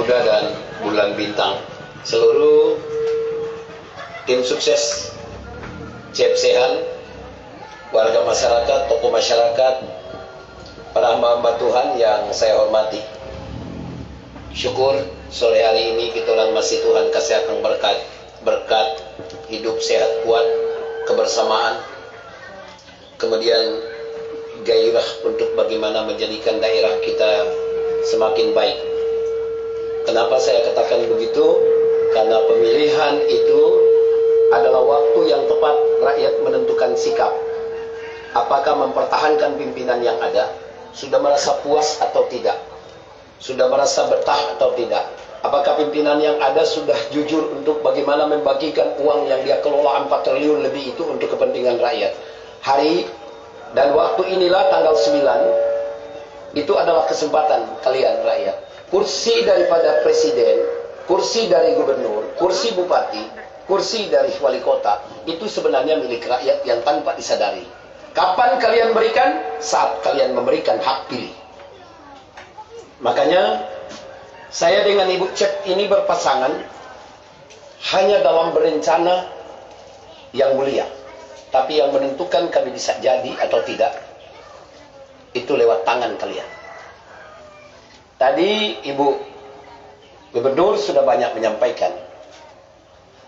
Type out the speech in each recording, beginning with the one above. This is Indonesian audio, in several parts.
Muda dan Bulan Bintang, seluruh tim sukses CFC-an, warga masyarakat, tokoh masyarakat, para hamba-hamba Tuhan yang saya hormati. Syukur sore hari ini kita masih Tuhan kasih akan berkat hidup sehat kuat, kebersamaan, kemudian gairah untuk bagaimana menjadikan daerah kita semakin baik. Kenapa saya katakan begitu? Karena pemilihan itu adalah waktu yang tepat rakyat menentukan sikap. Apakah mempertahankan pimpinan yang ada? Sudah merasa puas atau tidak? Sudah merasa betah atau tidak? Apakah pimpinan yang ada sudah jujur untuk bagaimana membagikan uang yang dia kelola 4 triliun lebih itu untuk kepentingan rakyat? Hari dan waktu inilah tanggal 9, itu adalah kesempatan kalian rakyat. Kursi daripada presiden, kursi dari gubernur, kursi bupati, kursi dari wali kota, itu sebenarnya milik rakyat yang tanpa disadari. Kapan kalian berikan? Saat kalian memberikan hak pilih. Makanya saya dengan Ibu Cep ini berpasangan hanya dalam berencana yang mulia. Tapi yang menentukan kami bisa jadi atau tidak, itu lewat tangan kalian. Tadi Ibu Gubernur sudah banyak menyampaikan.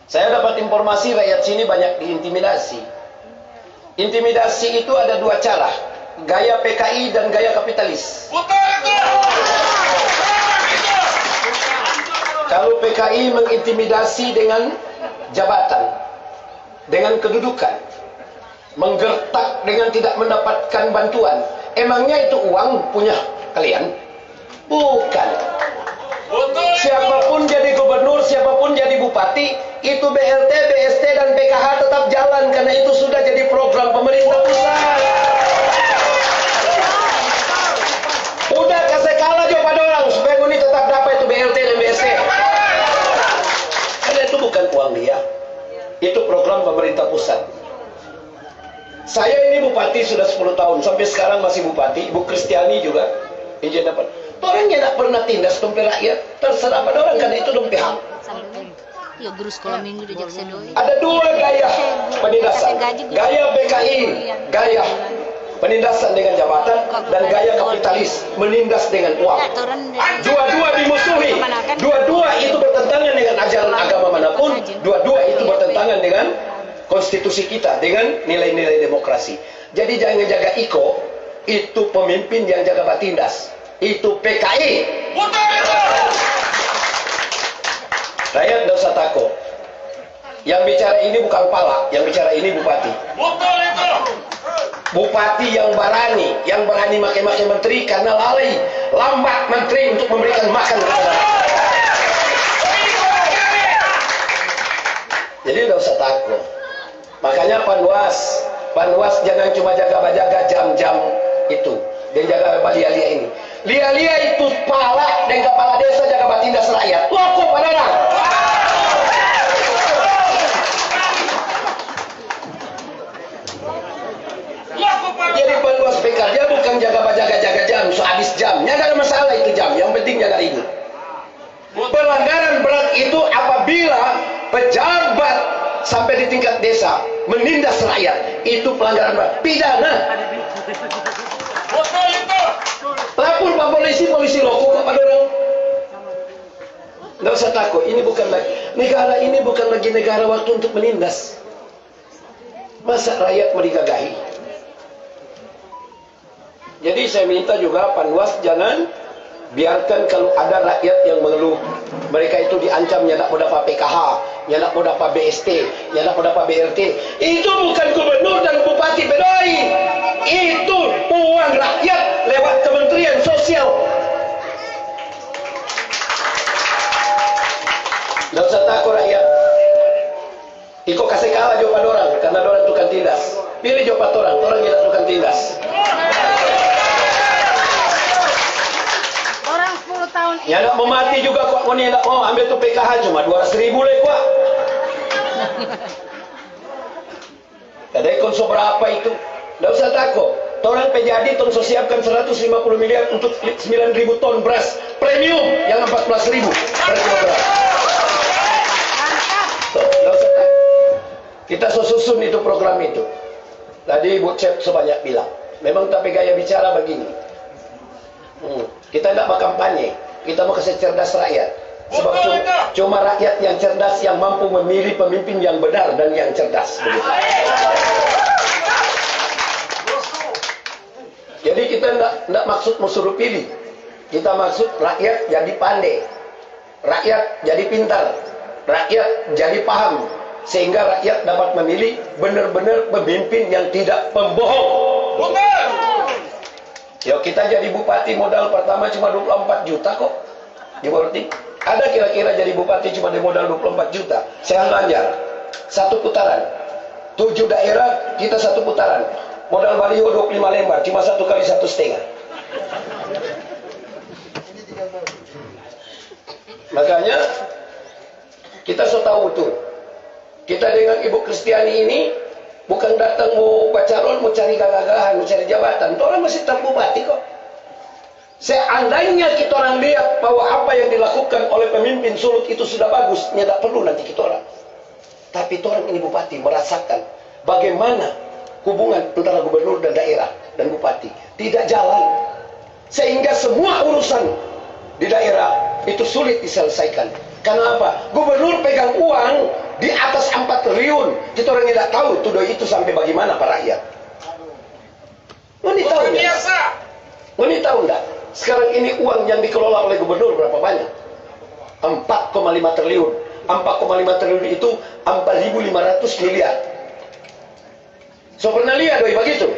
Saya dapat informasi rakyat sini banyak diintimidasi. Intimidasi itu ada 2 cara, gaya PKI dan gaya kapitalis. Kalau PKI mengintimidasi dengan jabatan, dengan kedudukan, menggertak dengan tidak mendapatkan bantuan, emangnya itu uang punya kalian? Bukan. Siapapun jadi gubernur, siapapun jadi bupati, itu BLT, BST dan PKH tetap jalan karena itu sudah jadi program pemerintah pusat. Udah kasih kalah juga pada orang supaya ini tetap dapat itu BLT dan BST. Karena itu bukan uang dia. Itu program pemerintah pusat. Saya ini bupati sudah 10 tahun, sampai sekarang masih bupati. Ibu Kristiani juga izin dapat. Orang yang tak pernah tindas dompet rakyat, terserah pada orang karena itu dompet hak. Ya, guru sekolah minggu di Jaksa Doi. Ada 2 gaya penindasan, gaya PKI, gaya penindasan dengan jabatan, dan gaya kapitalis, menindas dengan uang. Dua-dua dimusuhi, dua-dua itu bertentangan dengan ajaran agama manapun, dua-dua itu bertentangan dengan konstitusi kita, dengan nilai-nilai demokrasi. Jadi jangan jaga Iko, itu pemimpin yang jaga Batindas, itu PKI. Rakyat tidak usah takut. Yang bicara ini bukan Palak, yang bicara ini bupati. Bupati yang berani maki-maki menteri karena lambat menteri untuk memberikan makan kepada rakyat. Jadi tidak usah takut. Makanya Panwas jangan cuma jaga-jaga jam-jam itu, dia jaga lia-lia ini. Lia-lia itu Palak dan kepala desa jaga Batindas rakyat. Laku pada orang. Jadi Panwas pekerja bukan jaga jam, so habis jamnya gak ada masalah itu jam, yang penting jangan ribut. Pelanggaran berat itu apabila pejabat sampai di tingkat desa menindas rakyat, itu pelanggaran berat, pidana. Lapor Pak polisi loko kepada orang. Nggak usah takut, ini bukan lagi negara, ini bukan lagi negara waktu untuk menindas. Masa rakyat mau digagahi? Jadi saya minta juga Panwas jangan biarkan kalau ada rakyat yang mengeluh, mereka itu diancam nyadak mau dapat PKH, nyadak mau dapat BST, nyadak mau dapat BLT. Itu bukan gubernur dan bupati bedoi. Itu uang rakyat lewat Kementerian Sosial. Tidak usah takut rakyat. Iko kasih kalah juga pada orang karena orang tukang tindas. Pilih juga orang yang tukang tindas. Orang 10 tahun. Ya nak mau mati juga kok, mau ni nak mau ambil tu PKH cuma 200.000 leh kuat. Kadai konsum berapa itu? Tidak usah takut. Orang PJD tong siapkan 150 miliar untuk 9.000 ton beras premium yang 14.000 per kilogram. Tuh, nggak usah takut. Kita susun itu program itu. Tadi Ibu Cep sebanyak bilang, memang tapi gaya bicara begini. Kita tidak mau kampanye, kita mau kasih cerdas rakyat. Sebab cuma rakyat yang cerdas yang mampu memilih pemimpin yang benar dan yang cerdas. Begitu. Jadi kita tidak maksud mau suruh pilih. Kita maksud rakyat jadi pandai, rakyat jadi pintar, rakyat jadi paham, sehingga rakyat dapat memilih benar-benar pemimpin yang tidak pembohong. Ya kita jadi bupati modal pertama cuma 24 juta kok. Di Borting. Ada kira-kira jadi bupati cuma di modal 24 juta. Saya Banjar, satu putaran. 7 daerah kita satu putaran. Modal baliho 25 lembar, cuma 1 kali 1,5. Makanya kita so tahu betul. Kita dengan Ibu Kristiani ini bukan datang mau calon, mau cari gagahan, mau cari jabatan. Itu orang masih tetap bupati kok. Seandainya kita orang lihat bahwa apa yang dilakukan oleh pemimpin Sulut itu sudah bagus, tidak perlu nanti kita orang. Tapi kita orang ini bupati merasakan bagaimana hubungan antara gubernur dan daerah dan bupati tidak jalan, sehingga semua urusan di daerah itu sulit diselesaikan. Karena apa? Gubernur pegang uang di atas 4 triliun. Kita orang tidak tahu itu sampai bagaimana Pak rakyat. Ini tahu enggak? Ini tahu enggak? Sekarang ini uang yang dikelola oleh gubernur berapa banyak? 4,5 triliun. 4,5 triliun itu 4.500 miliar. So pernah lihat doi begitu?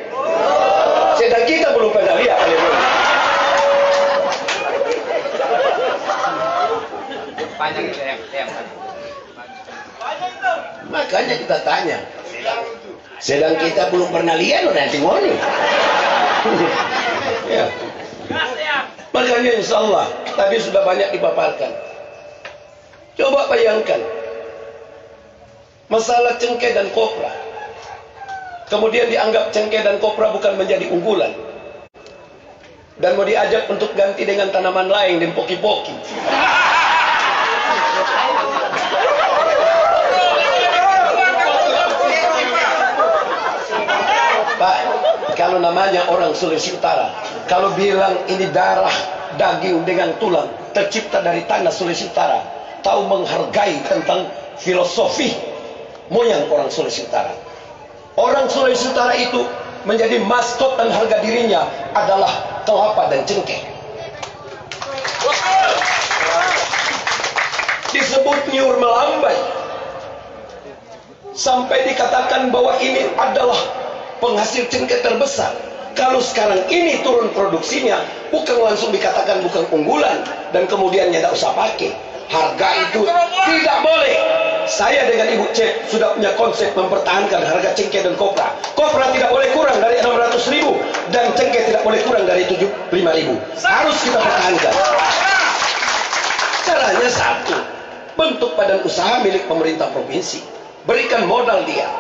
Sedang kita belum pernah lihat. Makanya kita tanya. Sedang kita belum pernah lihat loh nanti ngoni. Ya. Makanya insya Allah tadi sudah banyak dipaparkan. Coba bayangkan masalah cengkeh dan kopra. Kemudian dianggap cengkeh dan kopra bukan menjadi unggulan, dan mau diajak untuk ganti dengan tanaman lain dan poki-poki. Pak, kalau namanya orang Sulawesi Utara, kalau bilang ini darah, daging dengan tulang, tercipta dari tanah Sulawesi Utara, tahu menghargai tentang filosofi moyang orang Sulawesi Utara. Orang Sulawesi Utara itu menjadi maskot dan harga dirinya adalah kelapa dan cengkeh. Disebut nyur melambai, sampai dikatakan bahwa ini adalah penghasil cengkeh terbesar. Kalau sekarang ini turun produksinya, bukan langsung dikatakan bukan unggulan, dan kemudiannya tidak usah pakai. Harga itu tidak boleh. Saya dengan Ibu Cep sudah punya konsep mempertahankan harga cengkeh dan kopra. Kopra tidak boleh kurang dari 600.000 dan cengkeh tidak boleh kurang dari 75.000. Harus kita pertahankan. Caranya satu, bentuk badan usaha milik pemerintah provinsi, berikan modal dia,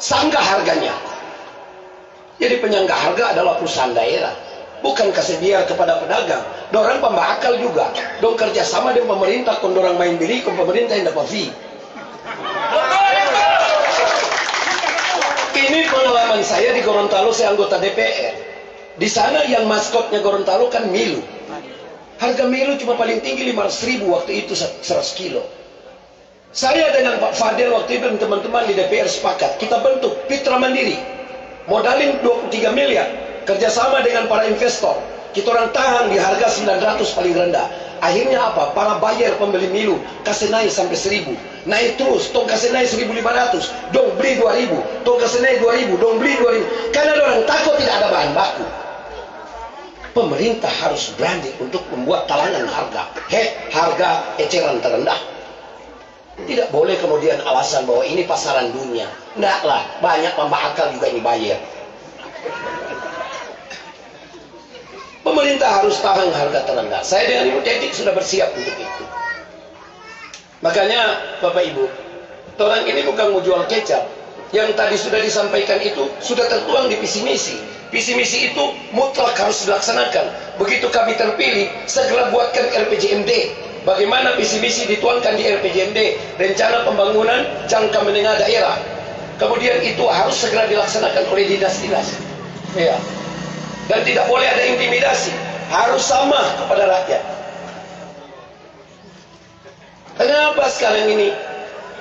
sanggah harganya. Jadi penyangga harga adalah perusahaan daerah, bukan kasih biar kepada pedagang. Dorang pembakal juga, dong kerjasama dengan pemerintah, kon dorang main beli, kon pemerintah yang dapat fee. Ini pengalaman saya di Gorontalo, saya anggota DPR. Di sana yang maskotnya Gorontalo kan Milu. Harga Milu cuma paling tinggi 500.000 waktu itu 100 kilo. Saya dengan Pak Fadel waktu itu dan teman-teman di DPR sepakat, kita bentuk Pitra Mandiri, modalin 23 miliar, kerjasama dengan para investor. Kita orang tahan di harga 900 paling rendah. Akhirnya apa? Para buyer pembeli Milu kasih naik sampai 1.000. Naik terus, tong kasih naik 1.500, dong beli 2.000, tong kasih naik 2.000, dong beli 2.000. Karena orang takut tidak ada bahan baku. Pemerintah harus berani untuk membuat talangan harga. Harga eceran terendah. Tidak boleh kemudian alasan bahwa ini pasaran dunia. Enggak lah, banyak pembakal juga ini bayar. Pemerintah harus tahan harga terendah. Saya dengan Ibu Teti sudah bersiap untuk itu. Makanya Bapak Ibu, orang ini bukan mau jual kecap. Yang tadi sudah disampaikan itu sudah tertuang di visi misi. Visi misi itu mutlak harus dilaksanakan. Begitu kami terpilih, segera buatkan RPJMD. Bagaimana visi misi dituangkan di RPJMD, rencana pembangunan jangka menengah daerah. Kemudian itu harus segera dilaksanakan oleh dinas-dinas. Ya. Dan tidak boleh ada intimidasi, harus sama kepada rakyat. Kenapa sekarang ini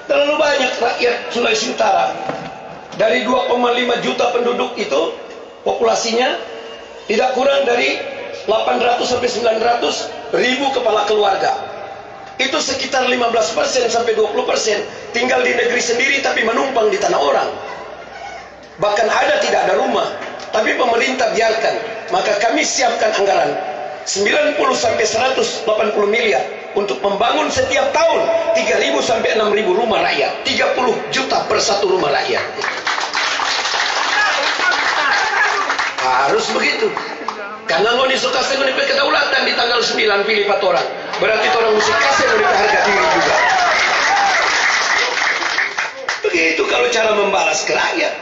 terlalu banyak rakyat Sulawesi Utara? Dari 2,5 juta penduduk itu, populasinya tidak kurang dari 800 sampai 900 ribu kepala keluarga. Itu sekitar 15% sampai 20% tinggal di negeri sendiri tapi menumpang di tanah orang. Bahkan ada tidak ada rumah, tapi pemerintah biarkan. Maka kami siapkan anggaran 90 sampai 180 miliar untuk membangun setiap tahun 3.000 sampai 6.000 rumah rakyat, 30 juta per satu rumah rakyat. Harus begitu. Karena ngoni suka ngoni kedaulatan di tanggal 9 pilih 4 orang. Berarti orang mesti kasih ngoni harga diri juga. Begitu kalau cara membalas ke rakyat.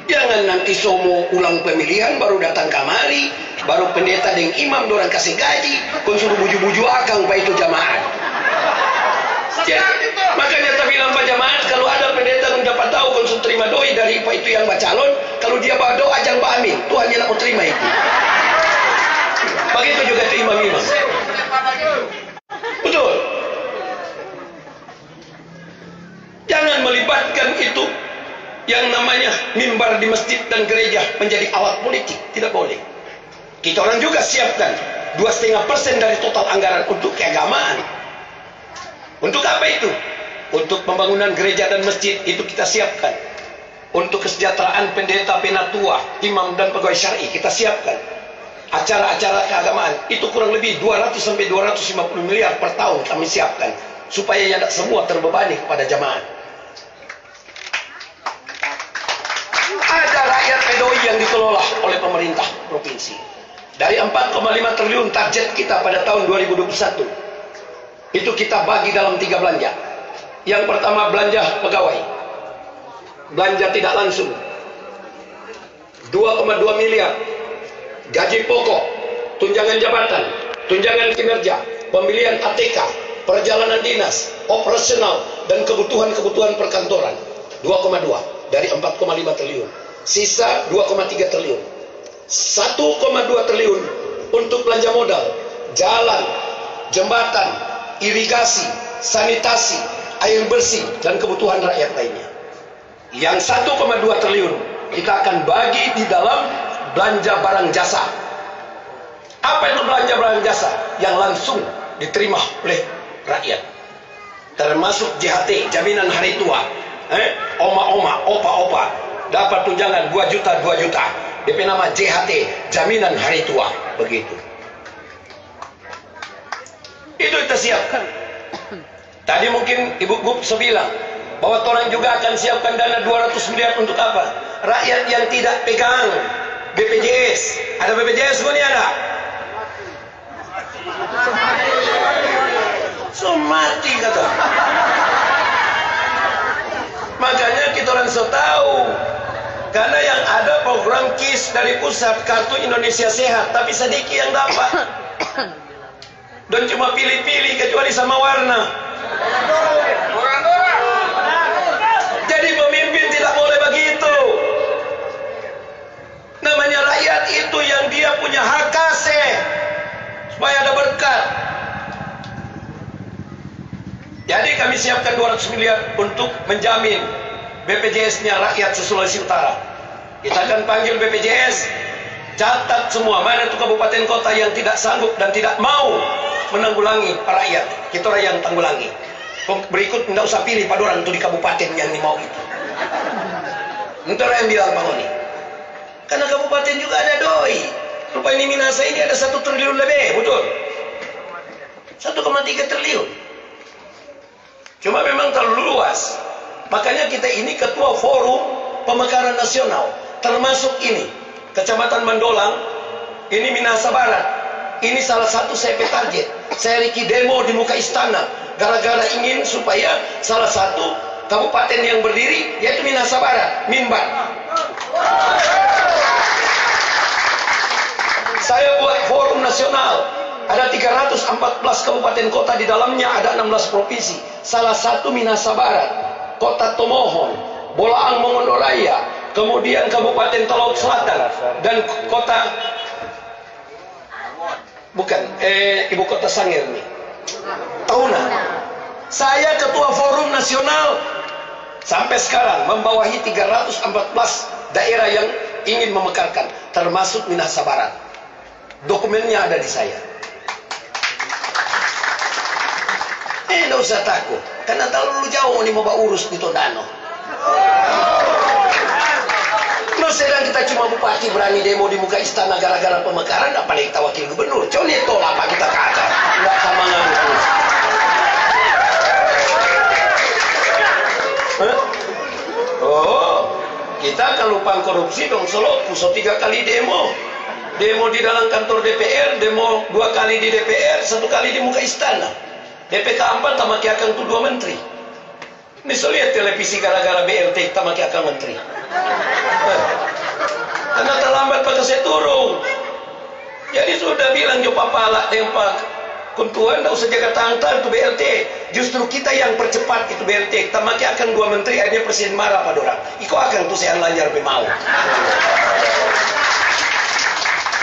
Jangan nanti somo ulang pemilihan baru datang kamari, baru pendeta dan imam dorang kasih gaji, kau suruh buju-buju akang pak itu jamaah. Makanya tak bilang pak jamaah, kalau ada pendeta yang dapat tahu kau suruh terima doi dari pak itu yang bacalon, kalau dia bawa doa jangan pak amin, Tuhan yang mau terima itu. Begitu juga itu imam-imam. Betul. Jangan melibatkan itu yang namanya mimbar di masjid dan gereja menjadi alat politik. Tidak boleh. Kita orang juga siapkan 2,5% dari total anggaran untuk keagamaan. Untuk apa itu? Untuk pembangunan gereja dan masjid itu kita siapkan. Untuk kesejahteraan pendeta, penatua, imam dan pegawai syar'i kita siapkan. Acara-acara keagamaan itu kurang lebih 200 sampai 250 miliar per tahun kami siapkan supaya tidak semua terbebani kepada jamaah. Ada rakyat PDOI yang dikelola oleh pemerintah provinsi. Dari 4,5 triliun target kita pada tahun 2021. Itu kita bagi dalam 3 belanja. Yang pertama belanja pegawai. Belanja tidak langsung. 2,2 miliar. Gaji pokok, tunjangan jabatan, tunjangan kinerja, pemilihan ATK, perjalanan dinas, operasional, dan kebutuhan-kebutuhan perkantoran. 2,2 dari 4,5 triliun. Sisa 2,3 triliun. 1,2 triliun untuk belanja modal, jalan, jembatan, irigasi, sanitasi, air bersih, dan kebutuhan rakyat lainnya. Yang 1,2 triliun kita akan bagi di dalam belanja barang jasa. Apa itu belanja barang jasa? Yang langsung diterima oleh rakyat. Termasuk JHT, jaminan hari tua. Oma-oma, opa-opa dapat tunjangan 2 juta, 2 juta. DP nama JHT, jaminan hari tua. Begitu. Itu kita siapkan. Tadi mungkin Ibu Gup bilang bahwa orang juga akan siapkan dana 200 miliar untuk apa? Rakyat yang tidak pegang BPJS. Ada BPJS kok ini ada? So mati kata. Makanya kita orang so tahu. Karena yang ada program KIS dari pusat, Kartu Indonesia Sehat, tapi sedikit yang dapat. Dan cuma pilih-pilih kecuali sama warna. Jadi pemimpin tidak boleh begitu. Namanya rakyat itu yang dia punya hak kasih supaya ada berkat. Jadi kami siapkan 200 miliar untuk menjamin BPJS-nya rakyat Sulawesi Utara. Kita akan panggil BPJS, catat semua mana itu kabupaten kota yang tidak sanggup dan tidak mau menanggulangi rakyat. Kita orang yang tanggulangi. Berikut tidak usah pilih pada orang itu di kabupaten yang mau itu. Entar yang bilang Bang Oni. Karena kabupaten juga ada doi. Rupanya ini Minasa ini ada 1 triliun lebih, betul? 1,3 triliun. Cuma memang terlalu luas. Makanya kita ini ketua forum pemekaran nasional. Termasuk ini. Kecamatan Mandolang. Ini Minasa Barat. Ini salah satu saya target. Saya Riki demo di muka istana. Gara-gara ingin supaya salah satu kabupaten yang berdiri yaitu Minasa Barat, Mimbar. Saya buat forum nasional. Ada 314 kabupaten kota, di dalamnya ada 16 provinsi. Salah satu Minahasa Barat, Kota Tomohon, Bolaang Mongondoraya, kemudian Kabupaten Talaut Selatan, dan kota ibu kota Sangir nih, Tauna. Saya ketua forum nasional sampai sekarang, membawahi 314 daerah yang ingin memekarkan, termasuk Minahasa Barat. Dokumennya ada di saya. Nggak usah takut, karena terlalu jauh nih mau urus di Tondano. Lo sedang kita cuma bupati berani demo di muka istana gara-gara pemekaran, apalagi kita wakil gubernur. Coba tolak apa kita kagak, nggak sama ngaku. Oh, kita kelupaan korupsi dong. Solo 3 kali demo di dalam kantor DPR, demo 2 kali di DPR, 1 kali di muka istana. DPK 4 tamaki akan tuh 2 menteri. Misalnya lihat televisi gara-gara BLT tamaki akan menteri. Karena terlambat pakai saya turun. Jadi sudah bilang jo papala dengan Pak Kuntuan, tidak usah jaga tangan itu BLT. Justru kita yang percepat itu BLT. Tamaki akan 2 menteri, akhirnya presiden marah pada orang. Iko akan tuh saya lanjar mau.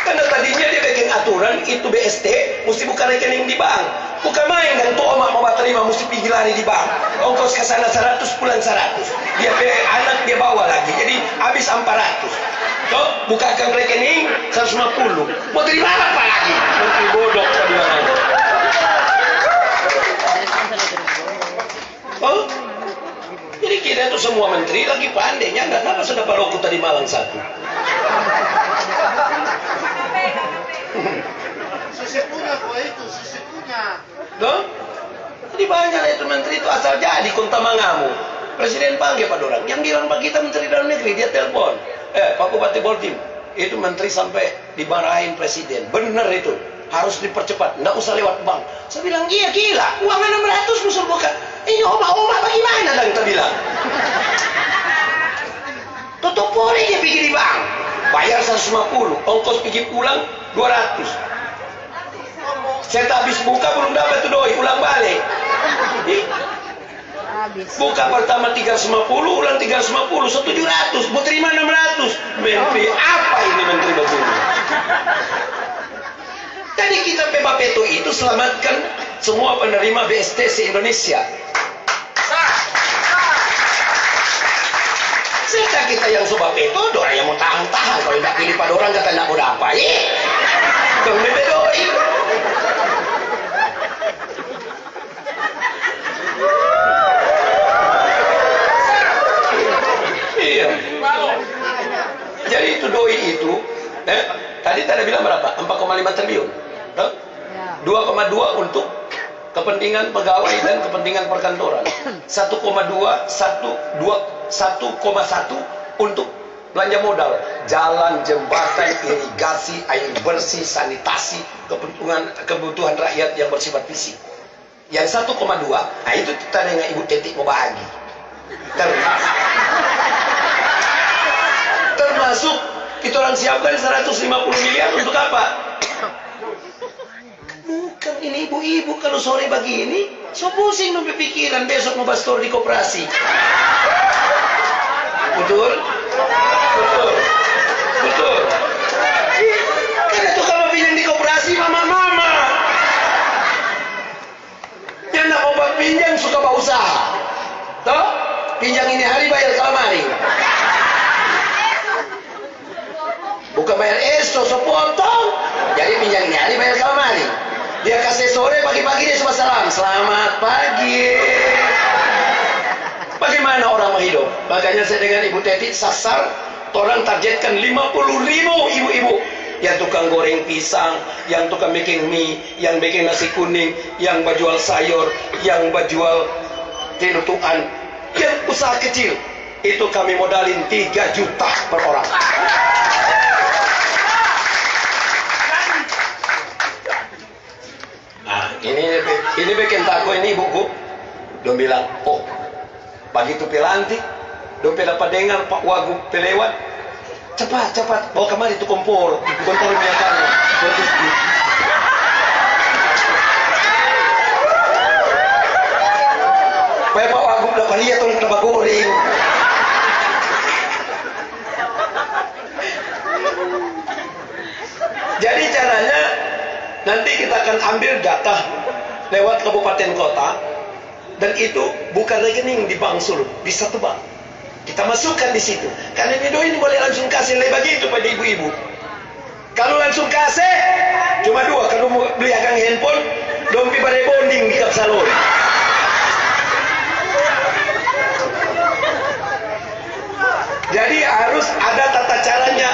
Karena tadinya dia bikin aturan itu BST mesti buka rekening di bank. Bukan main dan tuh omak mau terima mesti pergi lari di bank. Ongkos ke sana 100, pulang 100. Dia anak dia bawa lagi. Jadi habis 400. Toh bukakan rekening 150. Mau terima apa lagi? Menteri bodoh di mana? Oh? Jadi kita itu semua menteri lagi pandainya, nggak kenapa sudah paroku tadi Malang 1. Sisi punya kok itu, sisi punya. Loh? Jadi banyak itu menteri itu asal jadi kuntamangamu. Presiden panggil pada orang. Yang bilang Pak kita menteri dalam negeri, dia telepon. Pak Bupati Boltim, itu menteri sampai dimarahin presiden. Bener itu, harus dipercepat, nggak usah lewat bank. Saya bilang iya gila, uang 600 musuh bukan. Ini omak-omak bagaimana dan kita bilang. Tutup pori dia pergi di bank, bayar 150, ongkos pergi pulang 200. Saya tak habis buka belum dapat tuh doi, ulang balik. Buka pertama 350, ulang 350, 700, mau terima 600. Menteri apa ini menteri begini? Jadi kita Pebapeto itu selamatkan semua penerima BST se-Indonesia. Sekarang kita yang Sobapeto, orang yang mau tahan-tahan. Kalau tidak pilih pada orang kata nak mau apa? Kang bebedoi. Iya. Jadi itu doi itu, tadi tadi bilang berapa? 4,5 triliun. 2,2 untuk kepentingan pegawai dan kepentingan perkantoran. 1,1 untuk belanja modal, jalan, jembatan, irigasi, air bersih, sanitasi, kebutuhan rakyat yang bersifat fisik. Yang 1,2, nah itu kita dengan Ibu Tetik mau bahagi. Termasuk kita orang siapkan 150 miliar untuk apa? Bukan ini ibu-ibu kalau sore begini, so pusing dong pikiran besok mau bastor di koperasi. Betul? Betul. Betul. Karena tuh kalau pinjam di koperasi mama-mama. Yang nak mau pinjam suka berusaha. Toh? Pinjam ini hari bayar kelamari. Bukan bayar esok, so potong. Jadi pinjam ini hari bayar kelamari. Dia kasih sore, pagi-pagi dia cuma salam. Selamat pagi. Bagaimana orang mau hidup? Makanya saya dengan Ibu Teti sasar, orang targetkan 50.000 ibu-ibu yang tukang goreng pisang, yang tukang bikin mie, yang bikin nasi kuning, yang berjual sayur, yang berjual tinutuan, yang usaha kecil. Itu kami modalin 3 juta per orang. Nah, ini bikin tako ini ibuku. Dia bilang, oh, pagi itu pelantik, dia dapat dengar Pak Wagub pelewat, cepat, bawa kemari itu kompor, kompor minyak. Pak Wagub dapat lihat tolong kenapa goreng. Jadi caranya nanti kita akan ambil data lewat kabupaten kota, dan itu bukan rekening di bank Sulut, di satu bank. Kita masukkan di situ. Karena ini boleh langsung kasih begitu pada ibu-ibu. Kalau langsung kasih cuma dua, kalau mau beli agang handphone, dompi pada bonding di Kapsalon. Jadi harus ada tata caranya.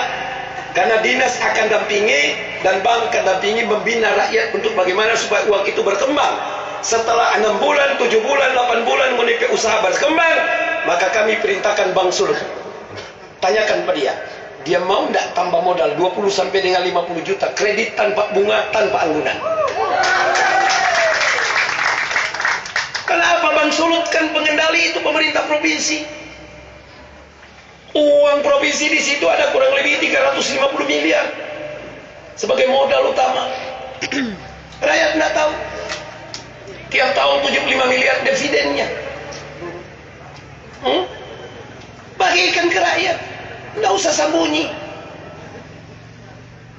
Karena dinas akan dampingi dan bank akan dampingi membina rakyat untuk bagaimana supaya uang itu berkembang. Setelah 6 bulan, 7 bulan, 8 bulan menipik usaha berkembang, maka kami perintahkan Bank Sulut. Tanyakan pada dia mau tidak tambah modal 20 sampai dengan 50 juta kredit tanpa bunga, tanpa anggunan. Kenapa Bank Sulut? Kan pengendali itu pemerintah provinsi. Uang provinsi di situ ada kurang lebih 350 miliar sebagai modal utama. Rakyat tidak tahu. Tiap tahun 75 miliar dividennya. Bagikan ke rakyat. Tidak usah sembunyi.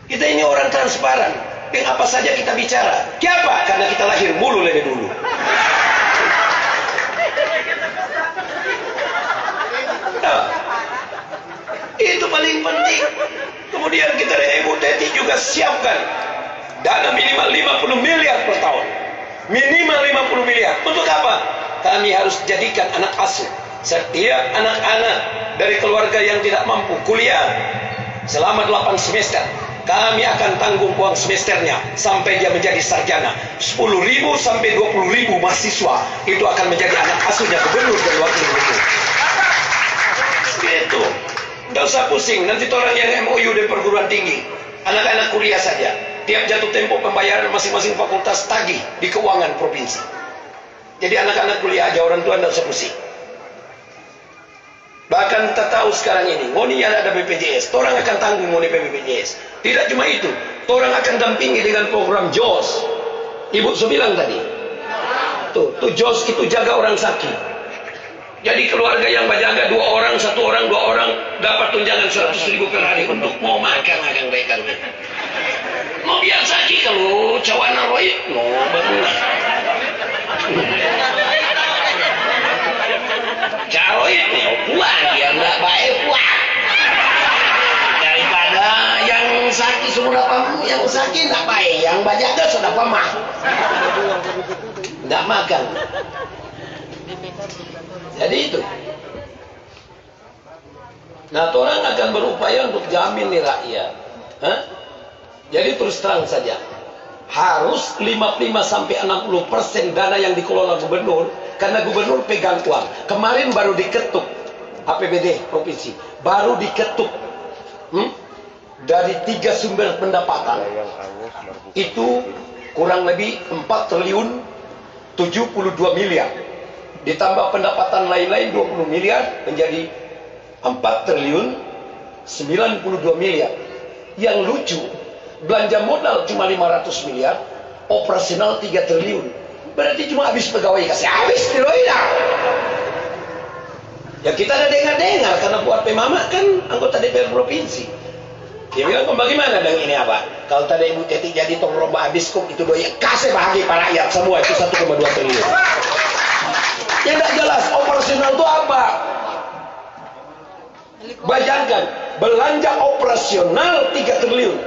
Kita ini orang transparan. Dengan apa saja kita bicara. Kenapa? Karena kita lahir mulu lebih dulu. Nah, itu paling penting. Kemudian kita dari Ibu Teti juga siapkan dana minimal 50 miliar per tahun. Minimal 50 miliar. Untuk apa? Kami harus jadikan anak asuh. Setiap anak-anak dari keluarga yang tidak mampu kuliah selama 8 semester, kami akan tanggung uang semesternya sampai dia menjadi sarjana. 10.000 sampai 20.000 mahasiswa itu akan menjadi anak asuhnya gubernur dan wakil gubernur. Gitu. Tidak usah pusing. Nanti orang yang MOU dari perguruan tinggi, anak-anak kuliah saja. Tiap jatuh tempo pembayaran masing-masing fakultas tagih di keuangan provinsi. Jadi anak-anak kuliah aja, orang tua tidak usah pusing. Bahkan kita tahu sekarang ini, ngoni ada BPJS, orang akan tanggung ngoni BPJS. Tidak cuma itu, orang akan dampingi dengan program JOS. Ibu sudah bilang tadi, tuh JOS itu jaga orang sakit. Jadi keluarga yang berjaga 2 orang, 1 orang, 2 orang dapat tunjangan 100.000 per hari untuk mau makan akan mereka. Mau biar sakit kalau cawana roy, no bangunan. Caroy, puang dia nggak baik puang. Daripada yang sakit semua pamu, yang sakit nggak baik, yang berjaga sudah pamah. Nggak makan. Jadi itu. Nah, orang akan berupaya untuk jamin nih rakyat. Jadi terus terang saja, harus 55 sampai 60% dana yang dikelola gubernur, karena gubernur pegang uang. Kemarin baru diketuk APBD provinsi, baru diketuk dari 3 sumber pendapatan. Itu kurang lebih 4 triliun 72 miliar. Ditambah pendapatan lain-lain 20 miliar menjadi 4 triliun 92 miliar. Yang lucu, belanja modal cuma 500 miliar, operasional 3 triliun. Berarti cuma habis pegawai kasih habis tidak. Ya kita ada dengar-dengar karena buat Pemama kan anggota DPR provinsi. Dia bilang bagaimana dengan ini apa? Kalau tadi Ibu Teti jadi tong lomba habis kok itu doya kasih bagi para rakyat semua itu 1,2 triliun. Yang tidak jelas operasional itu apa? Bayangkan belanja operasional 3 triliun.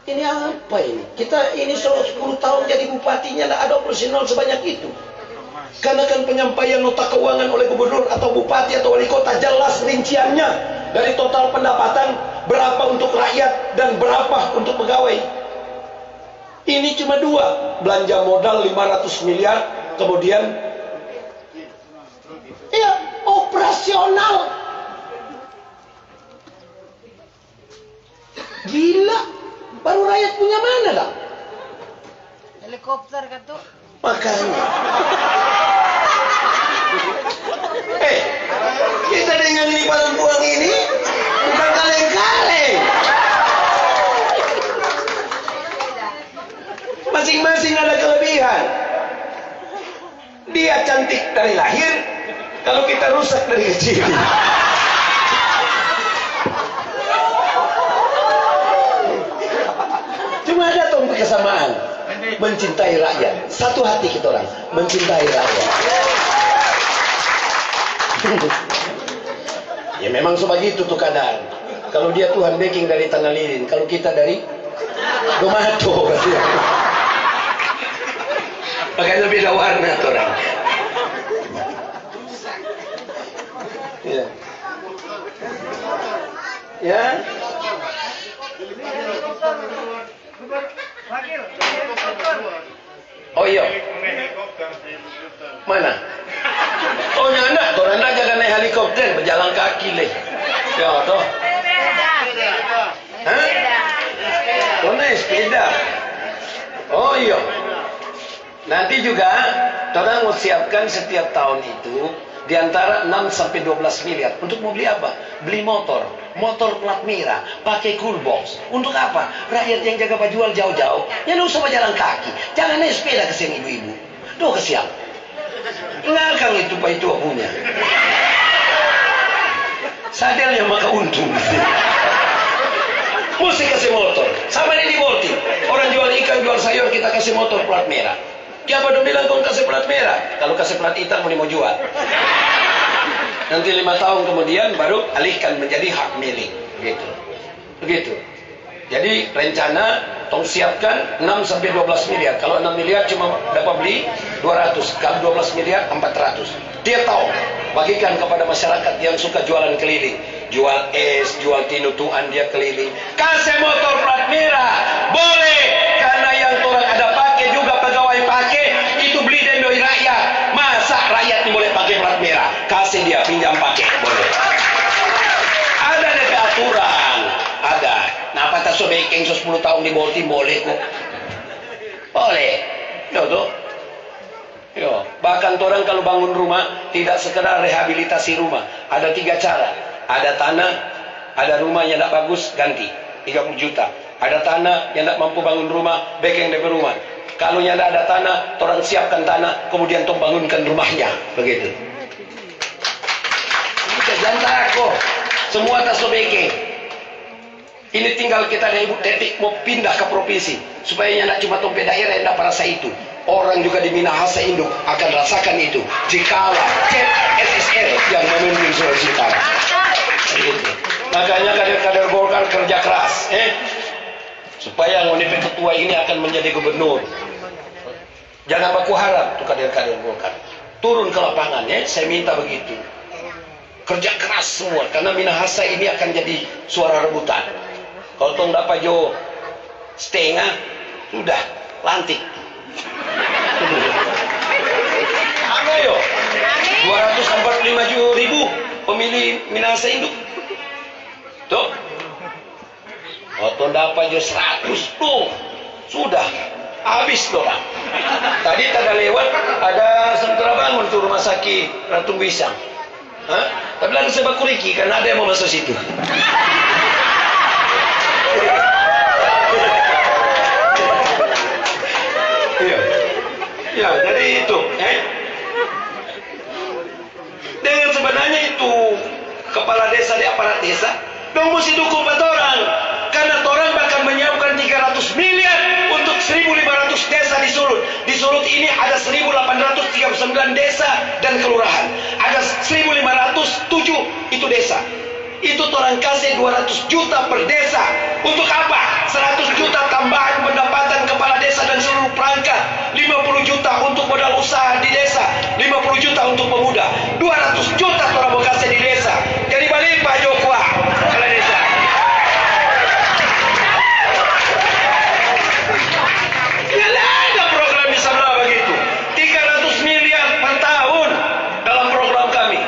Ini apa ini? Kita ini 10 tahun jadi bupatinya tidak ada operasional sebanyak itu. Karena kan penyampaian nota keuangan oleh gubernur atau bupati atau wali kota jelas rinciannya dari total pendapatan berapa untuk rakyat dan berapa untuk pegawai. Ini cuma 2, belanja modal 500 miliar, kemudian ya operasional. Gila, baru rakyat punya mana dah? Helikopter kan tuh. Makanya. Kita dengan ini barang buang ini bukan kaleng-kaleng. Masing-masing ada kelebihan. Dia cantik dari lahir, kalau kita rusak dari kecil. Cuma ada tuh kesamaan, mencintai rakyat. Satu hati kita orang, mencintai rakyat. Ya memang sebegitu tuh keadaan. Kalau dia Tuhan backing dari tanah lilin, kalau kita dari Domato. Makanya beda warna tuh orang. Ya. Ya. Oh iya. Mana? Oh nyanda, orang nak jangan naik helikopter, berjalan kaki leh. Ya toh. Hah? Oh naik sepeda. Oh iya. Nanti juga orang mau siapkan setiap tahun itu di antara 6 sampai 12 miliar. Untuk mau beli apa? Beli motor plat merah, pakai cool box. Untuk apa? Rakyat yang jaga jual jauh-jauh, ya nggak usah berjalan kaki. Jangan naik sepeda ke sini ibu-ibu. Tuh kesian. Ngakang itu Pak itu punya. Sadarnya maka untung. Mesti kasih motor. Sama ini di Bolti. Orang jual ikan, jual sayur, kita kasih motor plat merah. Siapa dong bilang kau kasih plat merah? Kalau kasih plat hitam mau jual. Nanti 5 tahun kemudian baru alihkan menjadi hak milik. Begitu. Jadi rencana tong siapkan 6 sampai 12 miliar. Kalau 6 miliar cuma dapat beli 200. Kalau 12 miliar 400. Tiap tahun bagikan kepada masyarakat yang suka jualan keliling. Jual es, jual tinutuan dia keliling. Kasih motor plat merah. Boleh. Karena yang orang ada pakai juga pegawai pakai. Itu beli dendoi rakyat. Masa rakyat ini boleh pakai plat merah? Kasih dia pinjam pakai. Boleh. Ada DP aturan. Ada. Nah, apa tak sobekeng 10 tahun di Bolti boleh kok. Boleh. Tuh. Yo, bahkan orang kalau bangun rumah tidak sekedar rehabilitasi rumah. Ada 3 cara. Ada tanah, ada rumah yang tidak bagus, ganti 30 juta. Ada tanah yang tidak mampu bangun rumah, bekeng DP rumah. Kalau yang tidak ada tanah, orang siapkan tanah, kemudian tong bangunkan rumahnya. Begitu. Ini jangan takut. Semua tak sobekeng. Ini tinggal kita dari Ibu Tetik mau pindah ke provinsi supaya tidak cuma tompe daerah yang dapat rasa itu. Orang juga di Minahasa Induk akan rasakan itu jikalau SSL yang memimpin Sulawesi Utara. Gitu. Makanya kader-kader Golkar kerja keras, supaya NGP ketua ini akan menjadi gubernur. Jangan baku harap tuh kader-kader Golkar turun ke lapangan, saya minta begitu. Kerja keras semua, karena Minahasa ini akan jadi suara rebutan. Kalau tong dapat jo setengah, sudah lantik. Ayo, 245.000 pemilih Minahasa Induk. Tuh. Kalau dapat jo 100 tuh, sudah habis orang. Tadi ada lewat, ada sentra bangun tuh rumah sakit Ratu Bisang. Tapi lagi saya bakuriki karena ada yang mau masuk situ. Ya, jadi itu, dengan sebenarnya itu kepala desa di aparat desa, dong mesti dukung orang, karena orang bakal menyiapkan 300 miliar untuk 1.500 desa di Sulut. Di Sulut ini ada 1.839 desa dan kelurahan, ada 1.507 itu desa. Itu orang kasih 200 juta per desa. Untuk apa? 100 juta tambahan pendapatan kepala desa dan seluruh perangkat. 50 juta untuk modal usaha di desa. 50 juta untuk pemuda. 200 juta orang mau kasih di desa. Jadi balik Pak Jokwa kepala desa. Tidak ada program di sana begitu. 300 miliar per tahun dalam program kami.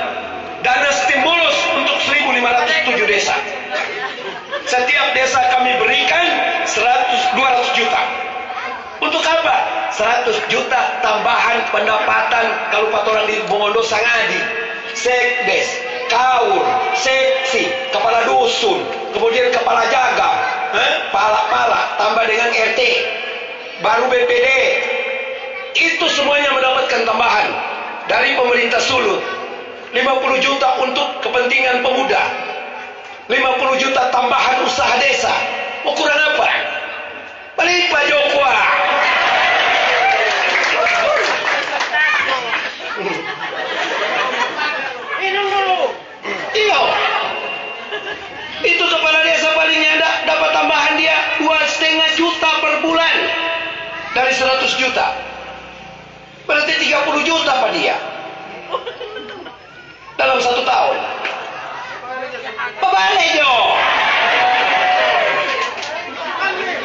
Dana stimulus untuk 1.507 desa. Setiap desa kami berikan 200 juta. Untuk apa? 100 juta tambahan pendapatan kalau orang di Bongondo Sangadi, sekdes, kaur, seksi, kepala dusun, kemudian kepala jaga, pala-pala, tambah dengan RT. baru BPD. Itu semuanya mendapatkan tambahan dari pemerintah Sulut. 50 juta untuk kepentingan pemuda, 50 juta tambahan usaha desa. Ukuran apa? Balik Pak Jokwa. Iya. Itu kepala desa palingnya dapat tambahan dia 2,5 juta per bulan dari 100 juta. Berarti 30 juta Pak dia dalam 1 tahun. Pabalik Jo.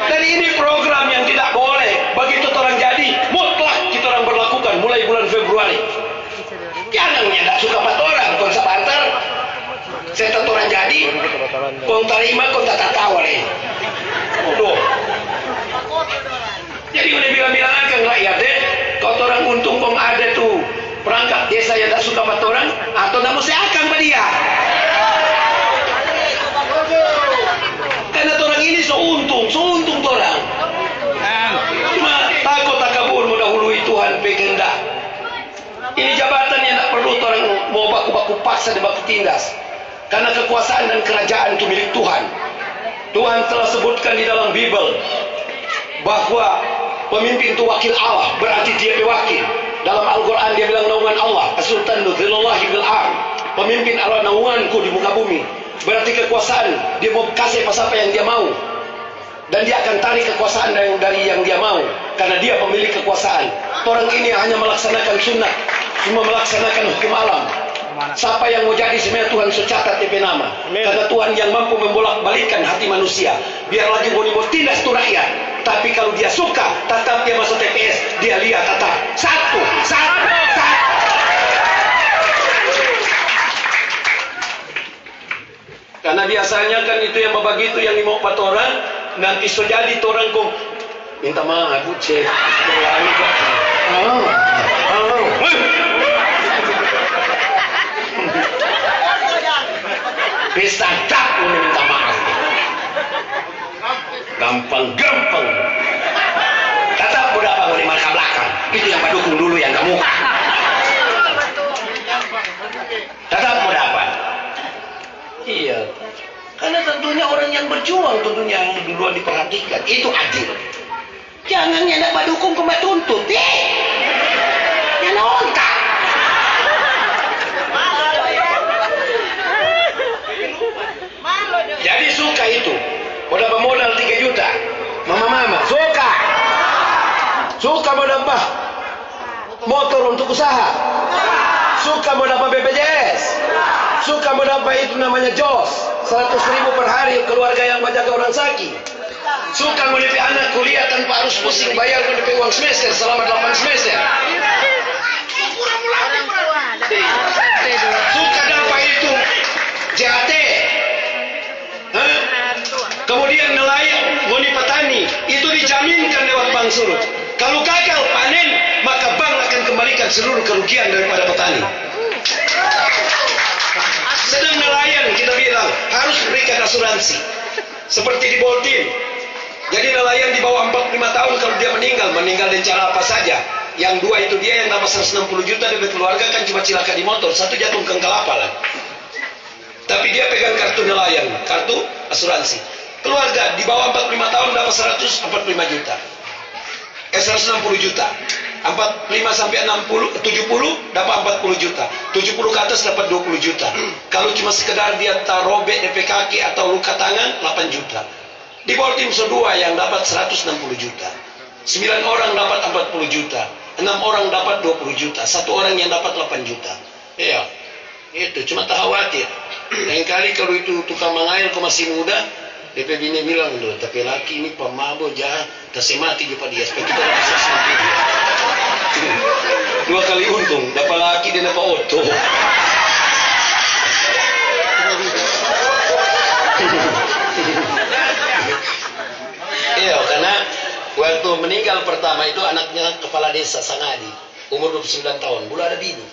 Dan ini program yang tidak boleh begitu orang jadi mutlak kita orang berlakukan mulai bulan Februari. Jangan nyendak suka pat orang kon sabantar. Saya tahu orang jadi kon terima kon tak tahu leh. Udah. Jadi udah bilang-bilang akan rakyat deh, kalau orang untung kong ada tuh perangkat desa yang tak suka pat orang atau namun saya akan pada dia. Karena orang ini seuntung orang. Cuma takut takabur mendahului Tuhan pegendak. Ini jabatan yang tak perlu orang mau baku-baku paksa dan baku tindas. Karena kekuasaan dan kerajaan itu milik Tuhan. Tuhan telah sebutkan di dalam Bible bahwa pemimpin itu wakil Allah, berarti dia wakil. Dalam Al-Quran dia bilang naungan Allah, As-Sultan Nuzilullahi bil-Ar. Pemimpin Allah naunganku di muka bumi. Berarti kekuasaan dia mau kasih apa yang dia mau. Dan dia akan tarik kekuasaan dari yang dia mau. Karena dia pemilik kekuasaan. Orang ini hanya melaksanakan sunnah, cuma melaksanakan hukum alam. Siapa yang mau jadi sebenarnya Tuhan secatat DP nama. Karena Tuhan yang mampu membolak-balikkan hati manusia. Biar lagi mau tindas itu rakyat. Tapi kalau dia suka, tetap dia masuk TPS, dia lihat tetap satu. Karena biasanya kan itu yang begitu yang mau 4 orang, nanti so jadi orang kong minta maaf Bu Cek. Bisa tak minta maaf. Gampang. Tetap berapa mau di marka belakang. Itu yang dukung dulu yang kamu. Tetap mau dapat. Iya. Karena tentunya orang yang berjuang tentunya yang duluan diperhatikan. Itu adil. Jangan yang dapat dukung kembali tuntut. Yang nontak. Jadi suka itu. Mau modal 3 juta. Mama suka mau dapat motor untuk usaha, suka mau dapat BPJS, suka mau dapat itu namanya JOS 100.000 per hari keluarga yang menjaga orang sakit, suka mau DP anak kuliah tanpa harus pusing bayar DP uang semester selama 8 semester, suka dapat itu JAT. Kemudian nelayan, ngoni petani, itu dijaminkan lewat Bank Sulut. Kalau gagal panen, maka bank akan kembalikan seluruh kerugian daripada petani. Sedang nelayan kita bilang harus berikan asuransi, seperti di Boltin. Jadi nelayan di bawah 45 tahun kalau dia meninggal dengan cara apa saja. Yang 2 itu dia yang dapat 160 juta dari keluarga kan cuma cilaka di motor, 1 jatuh ke kelapa lah. Tapi dia pegang kartu nelayan, kartu asuransi. Keluarga di bawah 45 tahun dapat 145 juta. 160 juta. 45 sampai 70 dapat 40 juta. 70 ke atas dapat 20 juta. Kalau cuma sekedar dia robek DP kaki atau luka tangan 8 juta. Di Boltim kedua yang dapat 160 juta. 9 orang dapat 40 juta. 6 orang dapat 20 juta. 1 orang yang dapat 8 juta. Iya. Itu cuma tak khawatir. Lain kali kalau itu tukang mengair kau masih muda, DP bini bilang dulu, tapi laki ini pemabuk jahat, kasih mati juga dia, supaya kita bisa mati dia. 2 kali untung, dapat laki dan dapat oto. Iya, karena waktu meninggal pertama itu anaknya kepala desa Sangadi, umur 29 tahun, belum ada bini.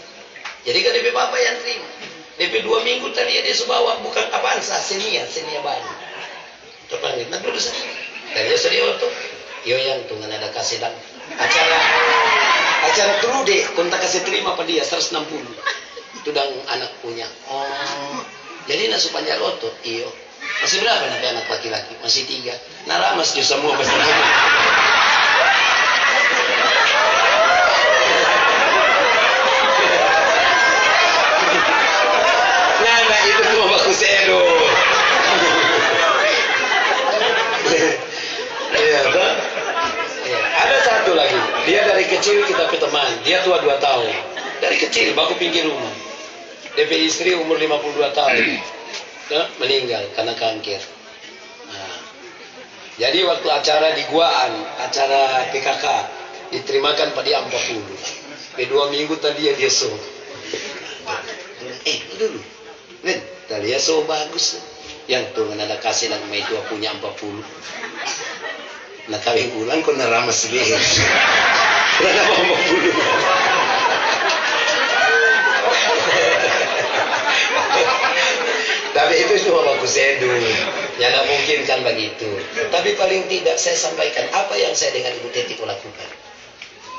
Jadi kan DP bapak yang terima. DP 2 minggu tadi dia sebawa bukan apaan senia baru. Terpanggil, nak dulu sendiri. Dan dia sedih waktu. Yo yang tuh ada kasih dan acara trude kontak kasih terima pada dia 160 itu dan anak punya. Oh jadi nasu panjaroto iyo masih berapa nanti anak laki-laki masih 3 naramas juga semua pasti. Nah itu cuma bagus edo. Iya, ada satu lagi. Dia dari kecil kita teman. Dia tua 2 tahun. Dari kecil baku pinggir rumah. DP istri umur 52 tahun. Ya, meninggal karena kanker. Nah, jadi waktu acara di Guaan, acara PKK, diterimakan pada 40. 2 minggu tadi dia so. Dulu. Nen, tadi ya so bagus. Yang tuh ada kasih dan itu punya 40. Nah kawin ulang kok naramas leher. Berapa 40? Tapi itu cuma bagus edu. Ya nggak mungkin kan begitu. Tapi paling tidak saya sampaikan apa yang saya dengan Ibu Teti lakukan.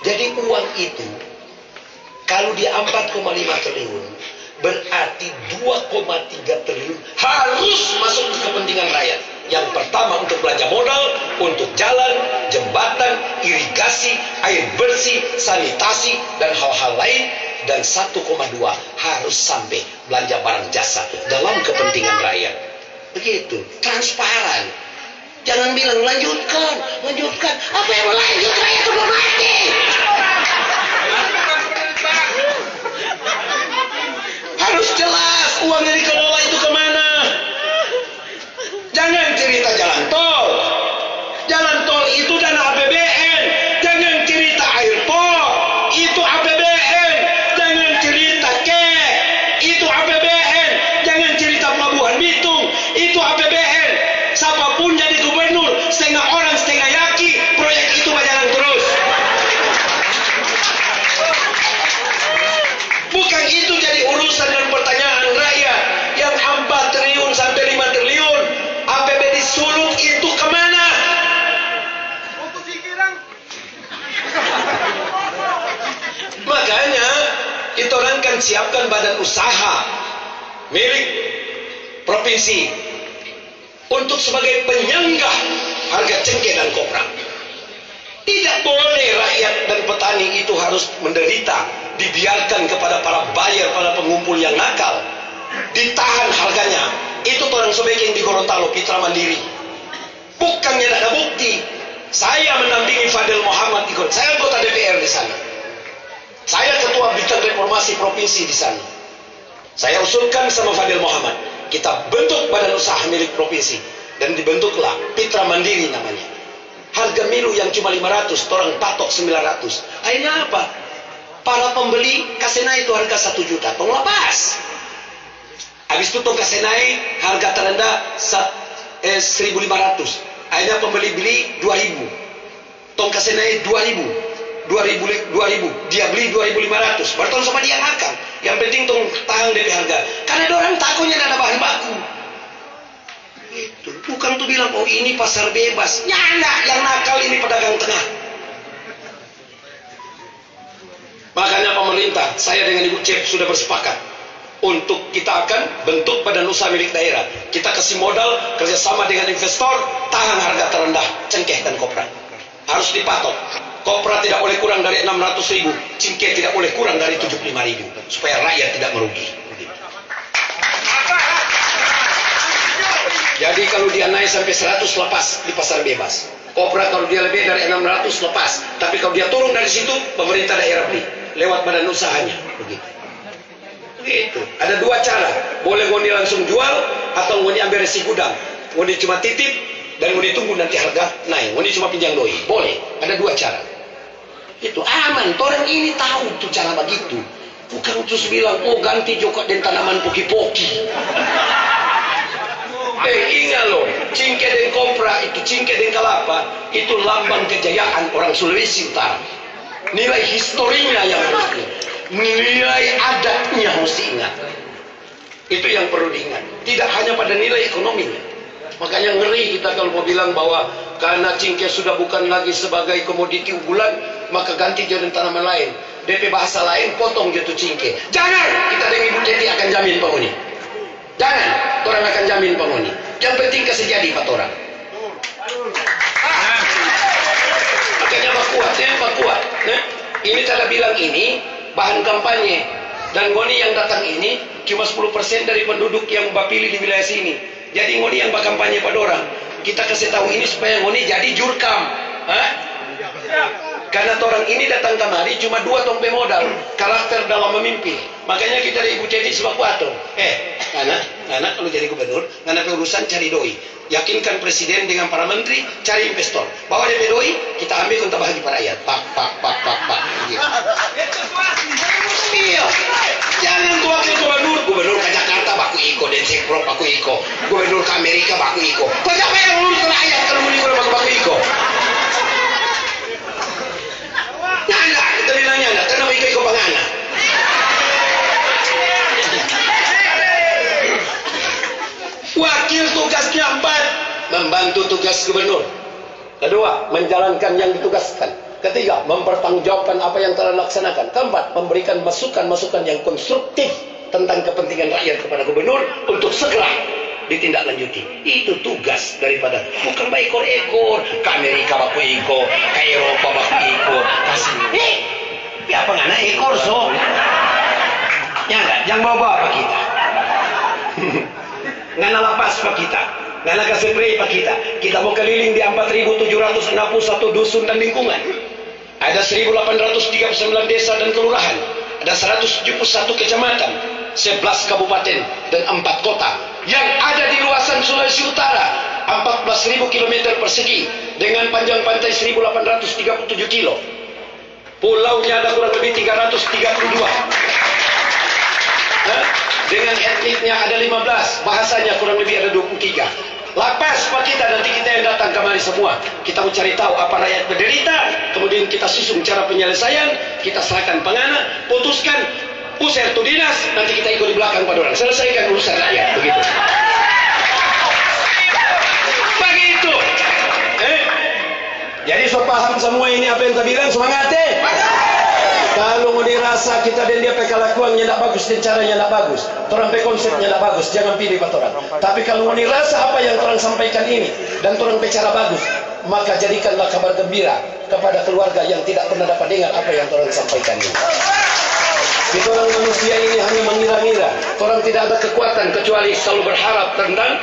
Jadi uang itu kalau dia 4,5 triliun berarti 2,3 triliun harus masuk ke kepentingan rakyat. Yang pertama untuk belanja modal, untuk jalan, jembatan, irigasi, air bersih, sanitasi, dan hal-hal lain. Dan 1,2 harus sampai belanja barang jasa dalam kepentingan rakyat. Begitu, transparan. Jangan bilang lanjutkan. Apa yang mau lanjut? Rakyat sudah mati. Harus jelas uang yang dikelola itu kemana. Jangan cerita jalan tol. Jalan tol itu dana APBN. Jangan cerita air port. Itu APBN. Jangan cerita KEK. Itu APBN. Jangan cerita Pelabuhan Bitung. Itu APBN. Siapapun jadi gubernur, setengah orang setengah yakin proyek itu berjalan terus. Bukan itu jadi urusan dan pertanyaan rakyat. Yang 4 triliun sampai 5 triliun APBD Sulut itu kemana? Makanya kita orang kan siapkan badan usaha milik provinsi untuk sebagai penyangga harga cengkeh dan kopra. Tidak boleh rakyat dan petani itu harus menderita, dibiarkan kepada para buyer, para pengumpul yang nakal, ditahan harganya. Itu orang sobek yang di Gorontalo, Mitra Mandiri. Bukannya tidak ada bukti. Saya mendampingi Fadil Muhammad di Gorontalo. Saya anggota DPR di sana. Saya ketua bidang reformasi provinsi di sana. Saya usulkan sama Fadil Muhammad, kita bentuk badan usaha milik provinsi dan dibentuklah Mitra Mandiri namanya. Harga milu yang cuma 500, orang patok 900. Akhirnya apa? Para pembeli kasih naik itu harga 1 juta, tong lepas. Habis itu tong kasih naik harga terendah 1.500. Akhirnya pembeli beli 2.000. Tong kasih naik 2.000. Dia beli 2.500. Bertong sama dia nakal. Yang penting tong tahan dari harga. Karena orang takutnya ada bahan baku. Itu bukan tuh bilang oh ini pasar bebas. Nyana yang nakal ini pedagang tengah. Makanya pemerintah, saya dengan Ibu Cep sudah bersepakat untuk kita akan bentuk badan usaha milik daerah. Kita kasih modal kerjasama dengan investor, tahan harga terendah cengkeh dan kopra. Harus dipatok. Kopra tidak boleh kurang dari 600.000, cengkeh tidak boleh kurang dari 75.000 supaya rakyat tidak merugi. Jadi kalau dia naik sampai 100 lepas di pasar bebas. Kopra kalau dia lebih dari 600 lepas. Tapi kalau dia turun dari situ, pemerintah daerah beli lewat badan usahanya. Begitu. Ada 2 cara. Boleh ngoni langsung jual atau ngoni ambil resi gudang. Ngoni cuma titip dan ngoni tunggu nanti harga naik. Ngoni cuma pinjam doi. Boleh. Ada 2 cara. Itu aman. Orang ini tahu tuh cara begitu. Bukan terus bilang oh ganti jokot dan tanaman poki-poki. Ingat loh, cengkeh dan kopra itu, cengkeh dan kelapa itu lambang kejayaan orang Sulawesi Utara. Nilai historinya yang harus diingat, nilai adatnya harus diingat. Itu yang perlu diingat. Tidak hanya pada nilai ekonominya, Makanya ngeri kita kalau mau bilang bahwa karena cingkeh sudah bukan lagi sebagai komoditi unggulan, maka ganti jadi tanaman lain. DP bahasa lain, potong jatuh cingkeh. Jangan, kita dengan Ibu Teti akan jamin penghuni. Jangan, orang akan jamin penghuni. Yang penting kasih jadi Pak orang. Makanya Pak kuat, ya Pak kuat. Nah, ini tanda bilang ini bahan kampanye. Dan ngoni yang datang ini cuma 10% dari penduduk yang bapilih di wilayah sini. Jadi ngoni yang berkampanye pada orang. Kita kasih tahu ini supaya ngoni jadi jurkam. Hah? Karena orang ini datang kemari cuma 2 tompe modal, karakter dalam memimpin. Makanya kita dari Ibu Teti sebab kuato. Anak kalau jadi gubernur, anak urusan cari doi. Yakinkan presiden dengan para menteri, cari investor. Bawa DP doi, kita ambil untuk bagi para rakyat. Pak. Gitu. Iya. Jangan tuh wakil gubernur ke Jakarta baku iko, Densekro baku iko, gubernur ke Amerika baku iko. Kok siapa yang urus rakyat kalau mau baku iko? Nyanda, kita bilang nyanda, karena iko pangana. Wakil tugasnya 4, membantu tugas gubernur. Kedua, menjalankan yang ditugaskan. Ketiga, mempertanggungjawabkan apa yang telah dilaksanakan. Keempat, memberikan masukan-masukan yang konstruktif tentang kepentingan rakyat kepada gubernur untuk segera ditindaklanjuti. Itu tugas daripada, bukan ekor-ekor ke Amerika baku iko, ke Eropa baku iko. Ya apa ngana ekor so? Ya enggak, yang bawa apa kita? Ngana lapas pak kita, ngana kasepre pak kita. Kita mau keliling di 4.761 dusun dan lingkungan. Ada 1.839 desa dan kelurahan. Ada 171 kecamatan, 11 kabupaten dan 4 kota yang ada di luasan Sulawesi Utara, 14.000 km persegi dengan panjang pantai 1.837 kilo. Pulaunya ada kurang lebih 332. Dengan etniknya ada 15, bahasanya kurang lebih ada 23. Lapas pak kita, nanti kita yang datang kemari semua. Kita mau cari tahu apa rakyat menderita, kemudian kita susun cara penyelesaian, kita serahkan pengana, putuskan, usir tu dinas, nanti kita ikut di belakang pada orang. Selesaikan urusan rakyat, begitu. Begitu. Jadi so paham semua ini apa yang saya bilang, semangat deh. Kalau mau dirasa kita dan dia kelakuannya tidak bagus dan caranya tidak bagus, orang konsepnya tidak bagus, jangan pilih orang. Tapi kalau mau dirasa apa yang orang sampaikan ini dan orang cara bagus, maka jadikanlah kabar gembira kepada keluarga yang tidak pernah dapat dengar apa yang orang sampaikan ini. Kita orang manusia ini hanya mengira-ngira, orang tidak ada kekuatan kecuali selalu berharap tentang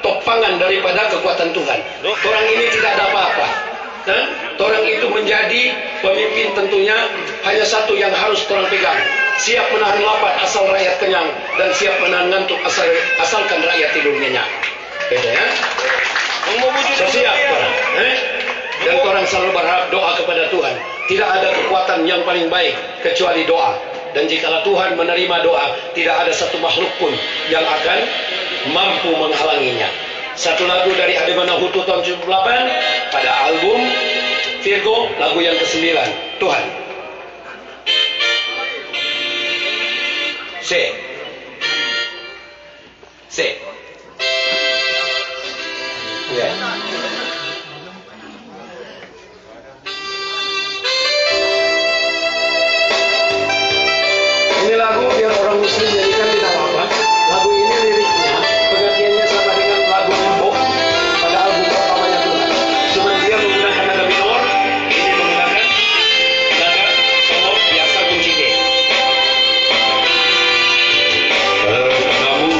topangan daripada kekuatan Tuhan. Orang ini tidak ada apa-apa. Orang itu menjadi pemimpin tentunya hanya satu yang harus orang pegang, siap menahan lapar asal rakyat kenyang, dan siap menahan ngantuk asalkan rakyat tidur nyenyak. Beda ya? Siap orang. Dan orang selalu berharap doa kepada Tuhan. Tidak ada kekuatan yang paling baik kecuali doa. Dan jikalau Tuhan menerima doa, tidak ada satu makhluk pun yang akan mampu menghalanginya. Satu lagu dari Ademana Hutu tahun 78 pada album Virgo, lagu yang ke-9, Tuhan. C. Ya. Ini lagu biar orang muslim nyanyikan tidak apa-apa. Lagu ini liriknya penggantiannya sama dengan lagu Limbo pada album pertamanya Tuhan. Cuma dia menggunakan nada minor, ini menggunakan nada solo biasa kunci D. Kamu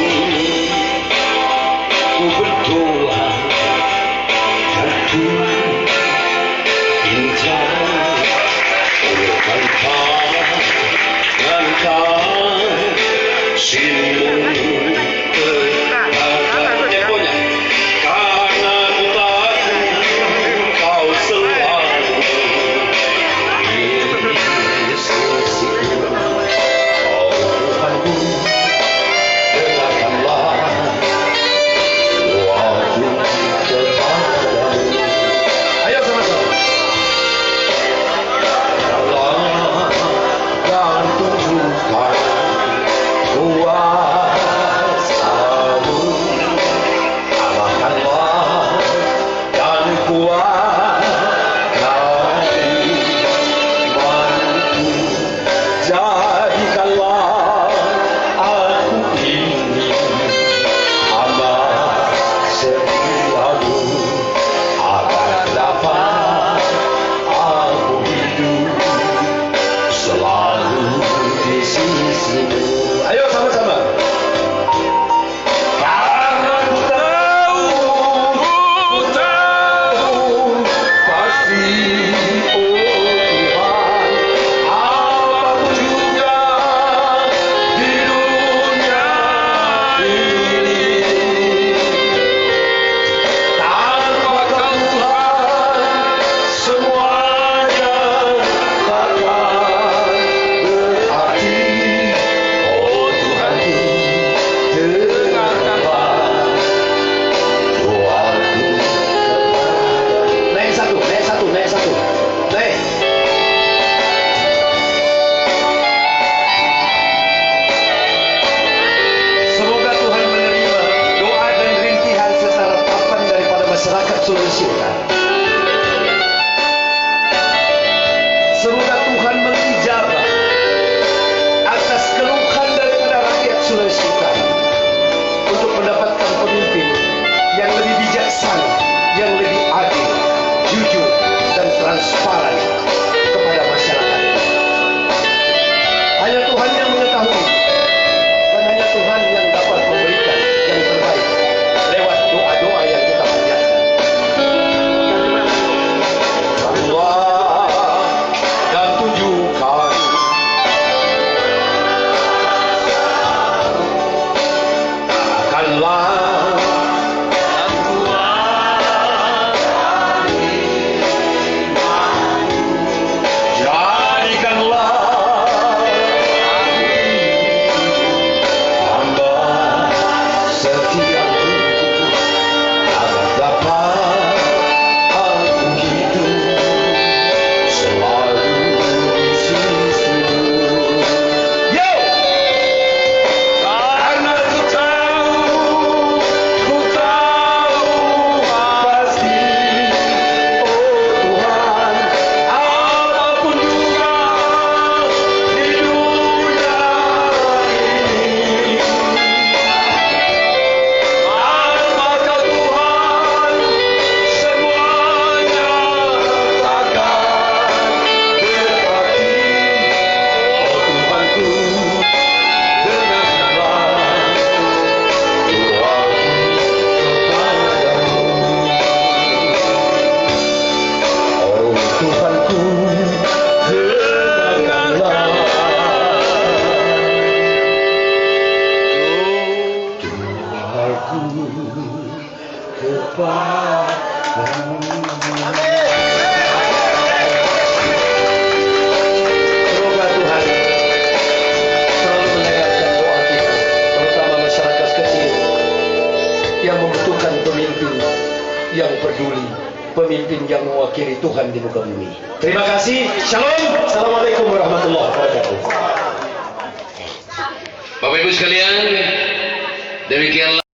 Sulawesi Utara. Semoga Tuhan mengijabah atas keluhan daripada rakyat Sulawesi Utara untuk mendapatkan pemimpin yang lebih bijaksana, yang lebih adil, jujur, dan transparan kepada masyarakat. Hanya Tuhan yang mengetahui, dan hanya Tuhan yang dapat memberikan yang terbaik lewat doa-doa yang kita panjatkan. Allah dan tunjukkan akanlah yang membutuhkan pemimpin yang peduli, pemimpin yang mewakili Tuhan di muka bumi. Terima kasih. Shalom. Assalamualaikum warahmatullahi wabarakatuh. Bapak Ibu sekalian, demikianlah